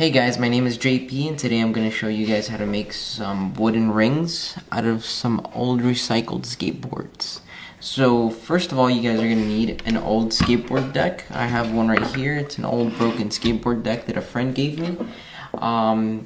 Hey guys, my name is JP and today I'm going to show you guys how to make some wooden rings out of some old recycled skateboards. So first of all, you guys are going to need an old skateboard deck. I have one right here. It's an old broken skateboard deck that a friend gave me.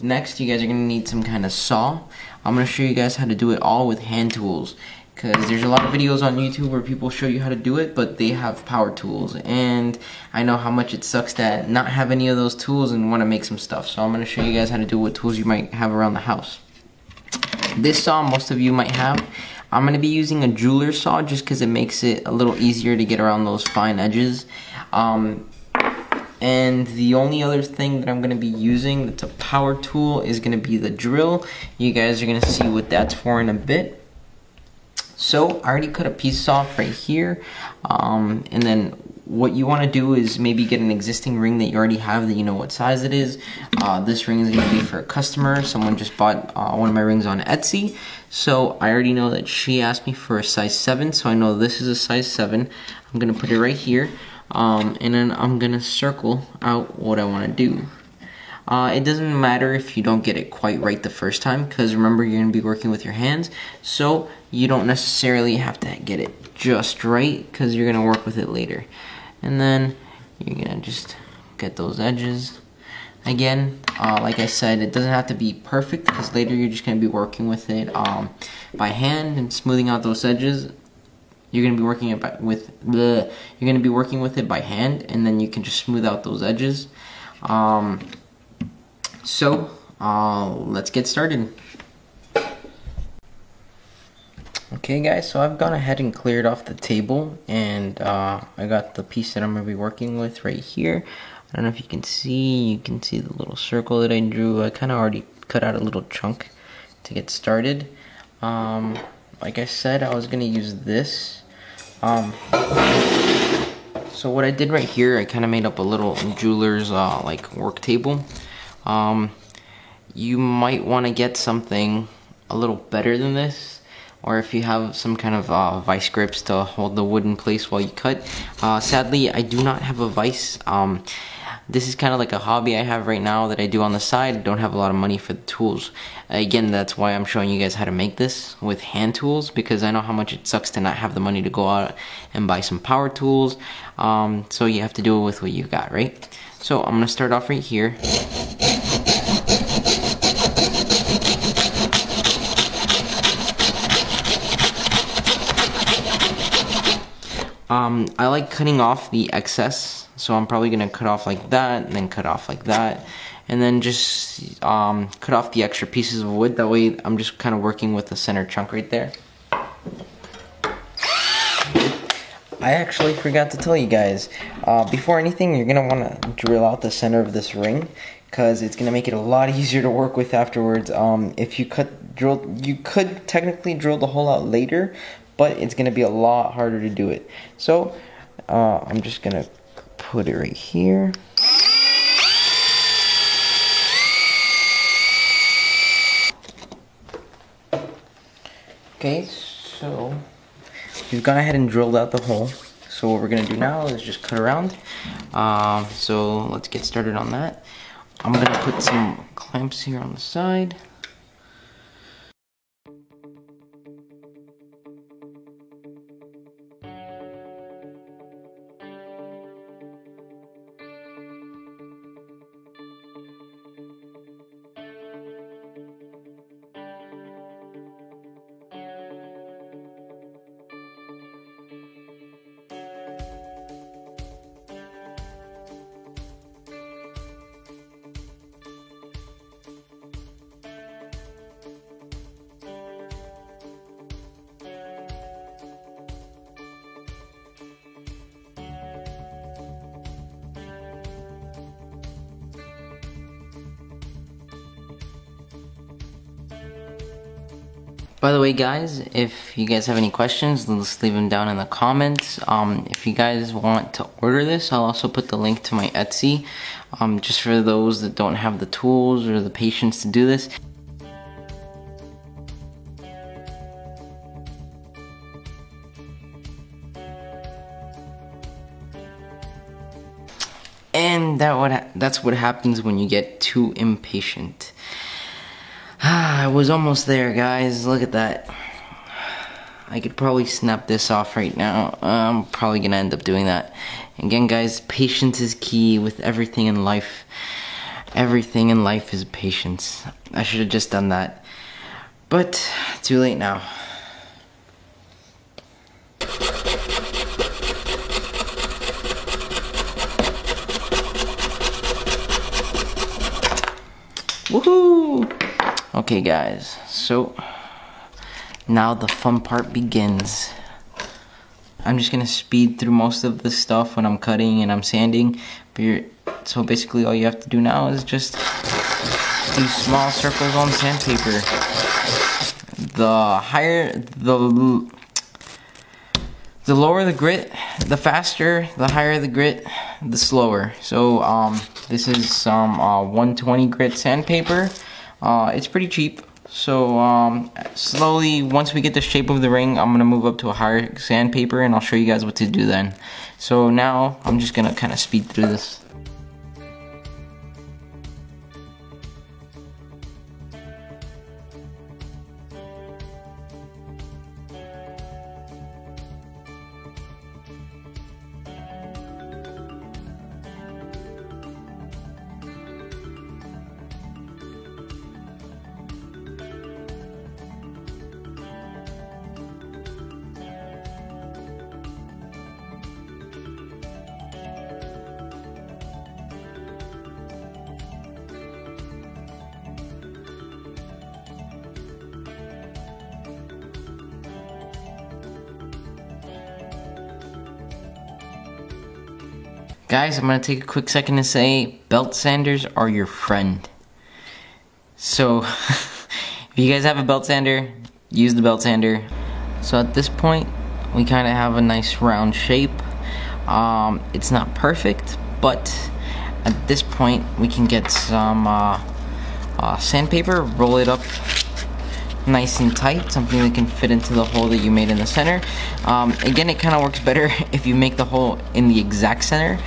Next, you guys are going to need some kind of saw. I'm going to show you guys how to do it all with hand tools, because there's a lot of videos on YouTube where people show you how to do it, but they have power tools, and I know how much it sucks to not have any of those tools and want to make some stuff. So I'm going to show you guys how to do what tools you might have around the house. This saw most of you might have. I'm going to be using a jeweler's saw just because it makes it a little easier to get around those fine edges. And the only other thing that I'm going to be using that's a power tool is going to be the drill. You guys are going to see what that's for in a bit. So I already cut a piece off right here, and then what you want to do is maybe get an existing ring that you already have that you know what size it is. This ring is going to be for a customer. Someone just bought one of my rings on Etsy, so I already know that she asked me for a size 7, so I know this is a size 7. I'm going to put it right here, and then I'm going to circle out what I want to do. It doesn't matter if you don't get it quite right the first time, because remember, you're going to be working with your hands, so you don't necessarily have to get it just right, because you're going to work with it later. And then you're going to just get those edges. Again, like I said, it doesn't have to be perfect, because later you're just going to be working with it by hand and smoothing out those edges. You're going to be working with it by hand, and then you can just smooth out those edges. So let's get started. Okay guys, so I've gone ahead and cleared off the table, and I got the piece that I'm going to be working with right here. I don't know if you can see the little circle that I drew. I kind of already cut out a little chunk to get started. Like I said, I was going to use this. So what I did right here, I kind of made up a little jeweler's like work table. You might want to get something a little better than this, or if you have some kind of vice grips to hold the wood in place while you cut. Sadly, I do not have a vice. This is kind of like a hobby I have right now that I do on the side. I don't have a lot of money for the tools. Again, that's why I'm showing you guys how to make this with hand tools, because I know how much it sucks to not have the money to go out and buy some power tools. So you have to do it with what you got, right? So I'm gonna start off right here. I like cutting off the excess, so I'm probably gonna cut off like that, and then cut off like that, and then just cut off the extra pieces of wood. That way I'm just kind of working with the center chunk right there. I actually forgot to tell you guys, before anything, you're gonna want to drill out the center of this ring, because it's gonna make it a lot easier to work with afterwards. If you you could technically drill the hole out later, but it's gonna be a lot harder to do it. So I'm just gonna put it right here. Okay, so we've gone ahead and drilled out the hole. So what we're gonna do now is just cut around. So let's get started on that. I'm gonna put some clamps here on the side. By the way guys, if you guys have any questions, let's leave them down in the comments. If you guys want to order this, I'll also put the link to my Etsy, just for those that don't have the tools or the patience to do this. And That's what happens when you get too impatient. I was almost there, guys. Look at that. I could probably snap this off right now. I'm probably gonna end up doing that. Again, guys, patience is key with everything in life. Everything in life is patience. I should have just done that. But, too late now. Woohoo! Okay, guys, so now the fun part begins. I'm just gonna speed through most of the stuff when I'm cutting and I'm sanding. So basically all you have to do now is just do small circles on sandpaper. The lower the grit, the faster, the higher the grit, the slower. So this is some 120 grit sandpaper. It's pretty cheap. So slowly, once we get the shape of the ring, I'm gonna move up to a higher sandpaper and I'll show you guys what to do then. So now I'm just gonna kind of speed through this. Guys, I'm going to take a quick second to say belt sanders are your friend. So, if you guys have a belt sander, use the belt sander. So at this point, we kind of have a nice round shape. It's not perfect, but at this point, we can get some sandpaper, roll it up nice and tight, something that can fit into the hole that you made in the center. Again, it kind of works better if you make the hole in the exact center.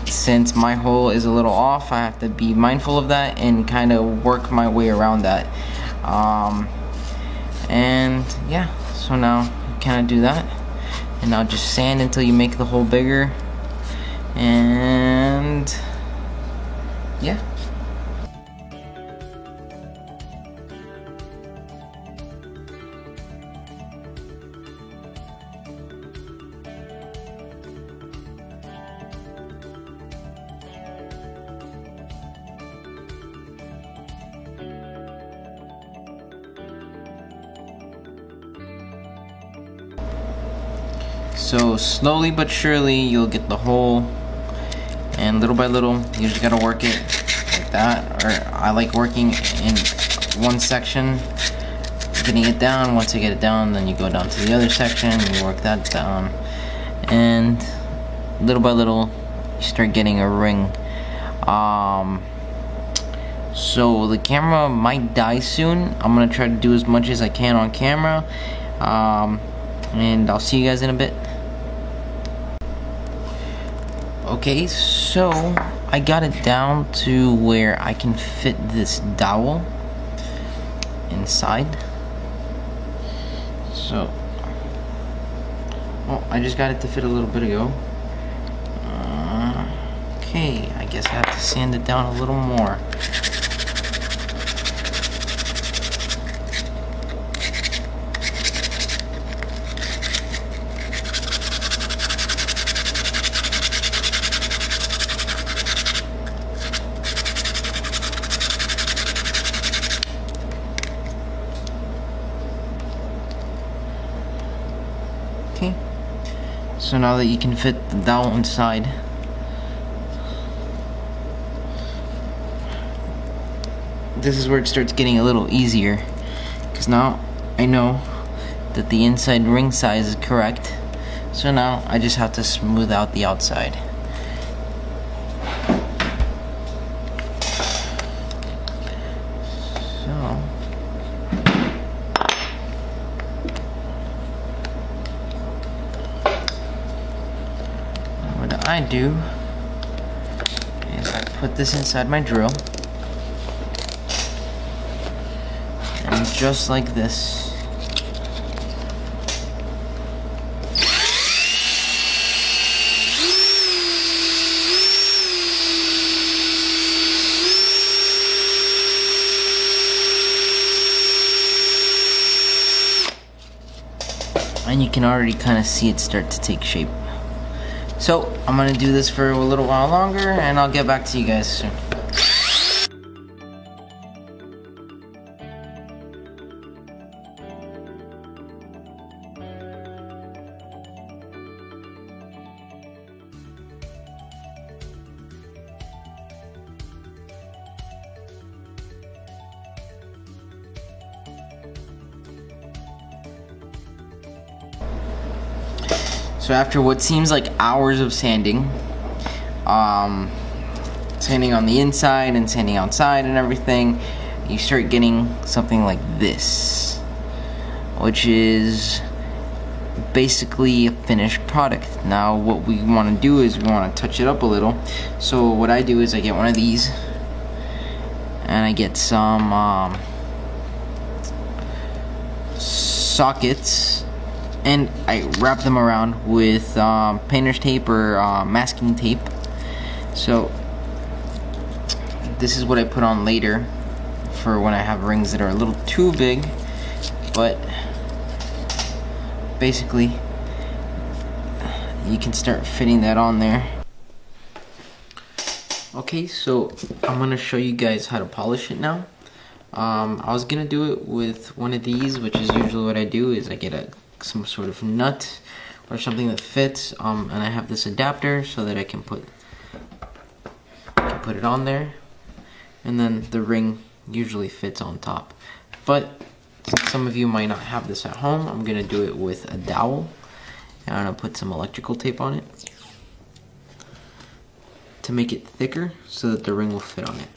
Since my hole is a little off, I have to be mindful of that and kind of work my way around that. And yeah, so now you kind of do that, and now just sand until you make the hole bigger, and yeah. So slowly but surely you'll get the hole, and little by little you just gotta work it like that. Or I like working in one section, getting it down. Once you get it down, then you go down to the other section, you work that down, and little by little you start getting a ring. So the camera might die soon. I'm gonna try to do as much as I can on camera, and I'll see you guys in a bit. Okay, so I got it down to where I can fit this dowel inside. So, well, I just got it to fit a little bit ago. Okay, I guess I have to sand it down a little more. Okay, so now that you can fit the dowel inside, this is where it starts getting a little easier, because now I know that the inside ring size is correct. So now I just have to smooth out the outside. So what I do put this inside my drill. And just like this. And you can already kind of see it start to take shape. So I'm gonna do this for a little while longer and I'll get back to you guys soon. So after what seems like hours of sanding, sanding on the inside and sanding outside and everything, you start getting something like this, which is basically a finished product. Now what we want to do is we want to touch it up a little. So what I do is I get one of these and I get some sockets, and I wrap them around with painter's tape or masking tape. So this is what I put on later for when I have rings that are a little too big, but basically you can start fitting that on there. Okay, so I'm gonna show you guys how to polish it now. I was gonna do it with one of these, which is usually what I do, is I get some sort of nut or something that fits, and I have this adapter so that I can put it on there, and then the ring usually fits on top. But since some of you might not have this at home, I'm gonna do it with a dowel, and I'm gonna put some electrical tape on it to make it thicker so that the ring will fit on it.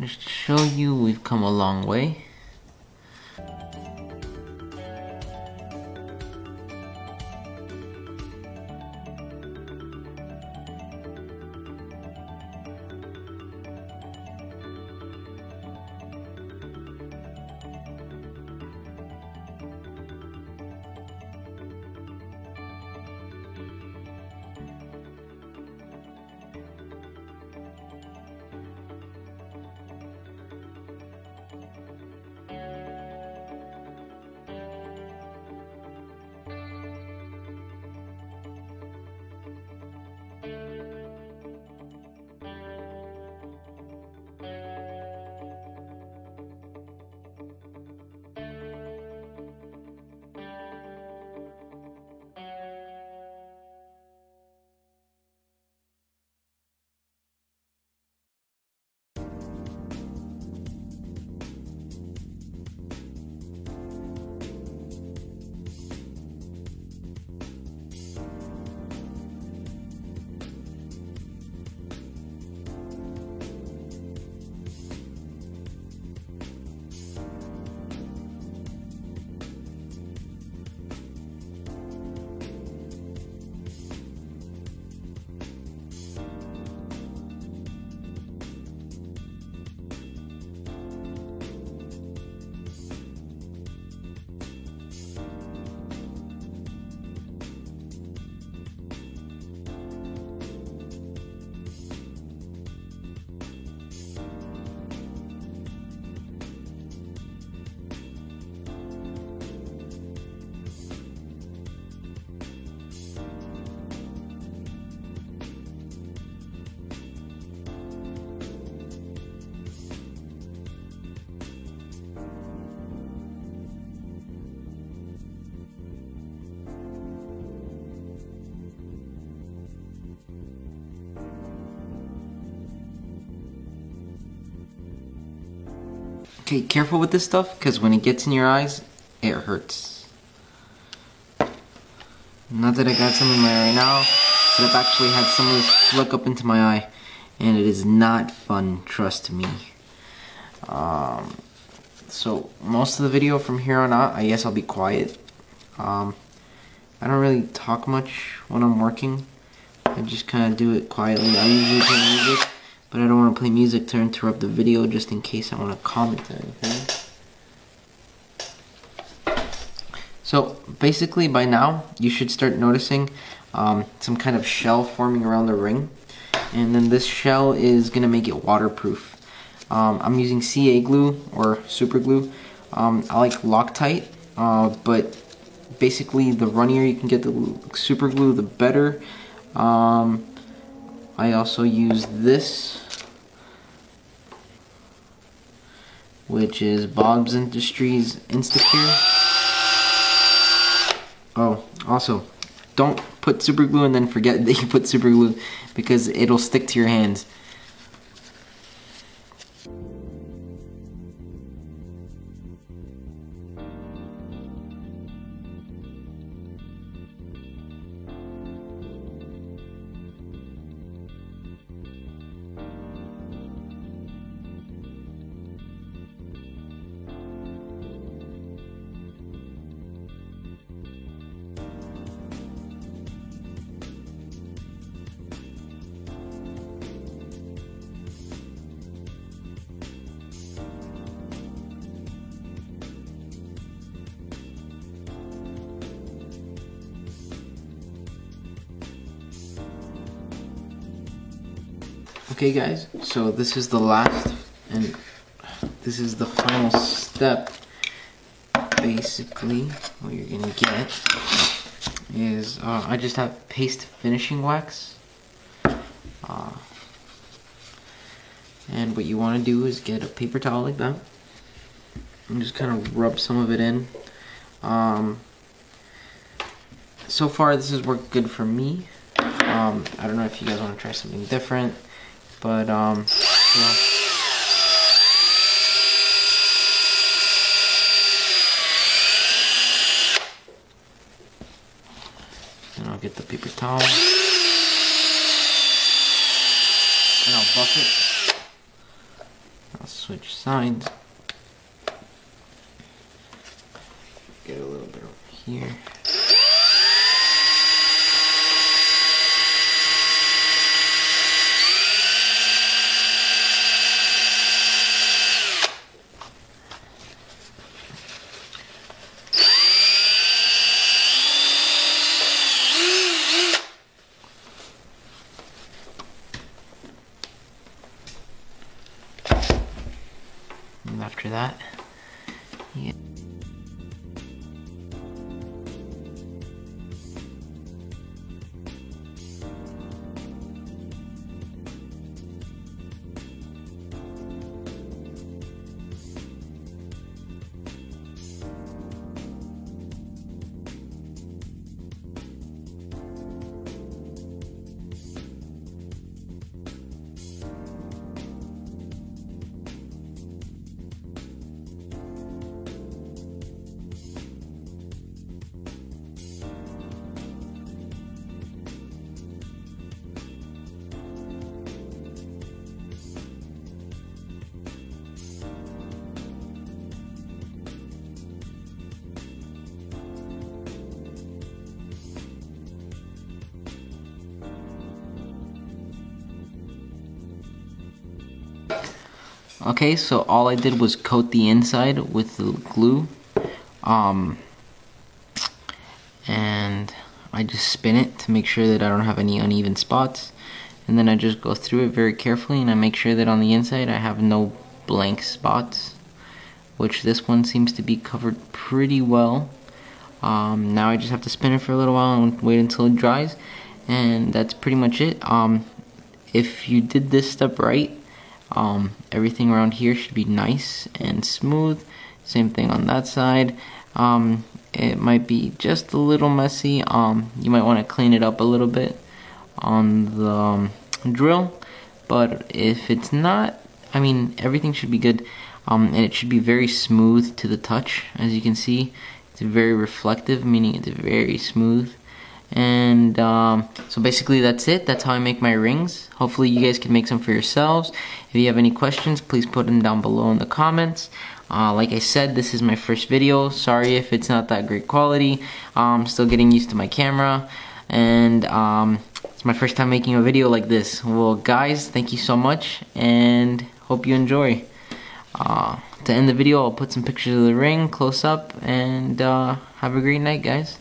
Just to show you, we've come a long way. Okay, careful with this stuff, because when it gets in your eyes, it hurts. Not that I got some in my eye right now, but I've actually had some of this flick up into my eye, and it is not fun, trust me. So most of the video from here on out, I guess I'll be quiet. I don't really talk much when I'm working. I just kind of do it quietly. I usually play music, but I don't want to play music to interrupt the video just in case I want to comment or anything. So basically by now, you should start noticing some kind of shell forming around the ring. And then this shell is going to make it waterproof. I'm using CA glue or super glue. I like Loctite, but basically the runnier you can get the super glue, the better. I also use this, which is Bob's Industries Instacure. Oh, also, don't put super glue and then forget that you put super glue, because it'll stick to your hands. Okay guys, so this is the last and this is the final step. Basically, what you're gonna get is, I just have paste finishing wax. And what you want to do is get a paper towel like that and just kind of rub some of it in. So far this has worked good for me. I don't know if you guys want to try something different, but yeah. And I'll get the paper towel and I'll buff it. I'll switch sides. Get a little bit over here. And after that, yeah. Okay, so all I did was coat the inside with the glue, and I just spin it to make sure that I don't have any uneven spots, and then I just go through it very carefully and I make sure that on the inside I have no blank spots, which this one seems to be covered pretty well. Now I just have to spin it for a little while and wait until it dries, and that's pretty much it. If you did this step right, everything around here should be nice and smooth. Same thing on that side. It might be just a little messy. You might want to clean it up a little bit on the drill, but if it's not, I mean, everything should be good. and it should be very smooth to the touch. As you can see, it's very reflective, meaning it's very smooth. And so basically that's it. That's how I make my rings. Hopefully you guys can make some for yourselves. If you have any questions, please put them down below in the comments. Like I said, this is my first video. Sorry if it's not that great quality. I'm still getting used to my camera, and it's my first time making a video like this. Well guys, thank you so much, and hope you enjoy. To end the video, I'll put some pictures of the ring close up, and have a great night, guys.